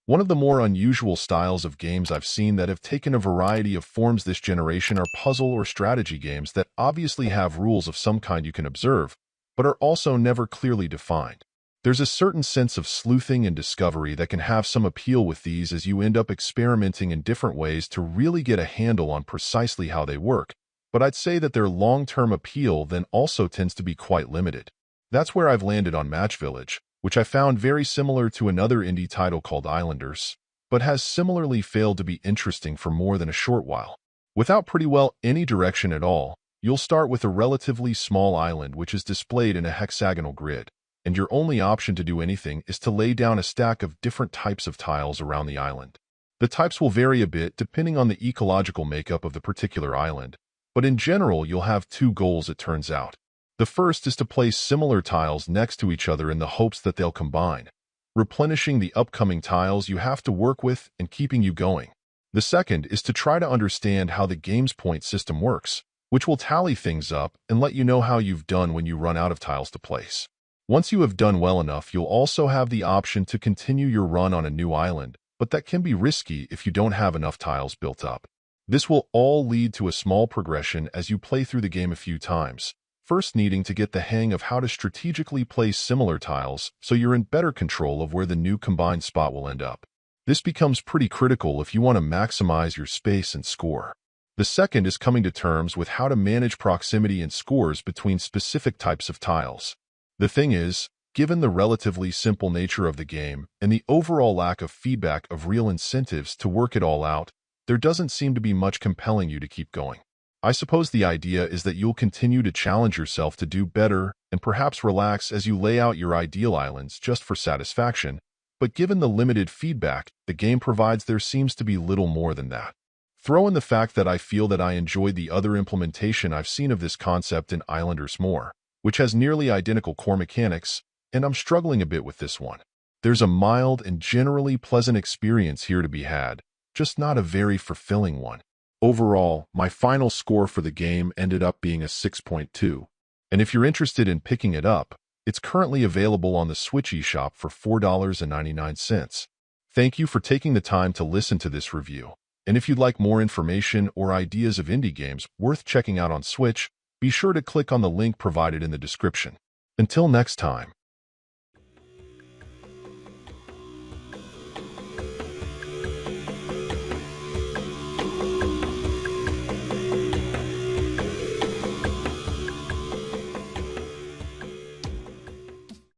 One of the more unusual styles of games I've seen that have taken a variety of forms this generation are puzzle or strategy games that obviously have rules of some kind you can observe, but are also never clearly defined. There's a certain sense of sleuthing and discovery that can have some appeal with these as you end up experimenting in different ways to really get a handle on precisely how they work, but I'd say that their long-term appeal then also tends to be quite limited. That's where I've landed on Match Village, which I found very similar to another indie title called Islanders, but has similarly failed to be interesting for more than a short while. Without pretty well any direction at all, you'll start with a relatively small island which is displayed in a hexagonal grid, and your only option to do anything is to lay down a stack of different types of tiles around the island. The types will vary a bit depending on the ecological makeup of the particular island, but in general you'll have two goals it turns out. The first is to place similar tiles next to each other in the hopes that they'll combine, replenishing the upcoming tiles you have to work with and keeping you going. The second is to try to understand how the game's point system works, which will tally things up and let you know how you've done when you run out of tiles to place. Once you have done well enough, you'll also have the option to continue your run on a new island, but that can be risky if you don't have enough tiles built up. This will all lead to a small progression as you play through the game a few times, first needing to get the hang of how to strategically place similar tiles so you're in better control of where the new combined spot will end up. This becomes pretty critical if you want to maximize your space and score. The second is coming to terms with how to manage proximity and scores between specific types of tiles. The thing is, given the relatively simple nature of the game and the overall lack of feedback of real incentives to work it all out, there doesn't seem to be much compelling you to keep going. I suppose the idea is that you'll continue to challenge yourself to do better and perhaps relax as you lay out your ideal islands just for satisfaction, but given the limited feedback the game provides, there seems to be little more than that. Throw in the fact that I feel that I enjoyed the other implementation I've seen of this concept in Islanders more, which has nearly identical core mechanics, and I'm struggling a bit with this one. There's a mild and generally pleasant experience here to be had, just not a very fulfilling one. Overall, my final score for the game ended up being a 6.2, and if you're interested in picking it up, it's currently available on the Switch eShop for $4.99. Thank you for taking the time to listen to this review, and if you'd like more information or ideas of indie games worth checking out on Switch, be sure to click on the link provided in the description. Until next time.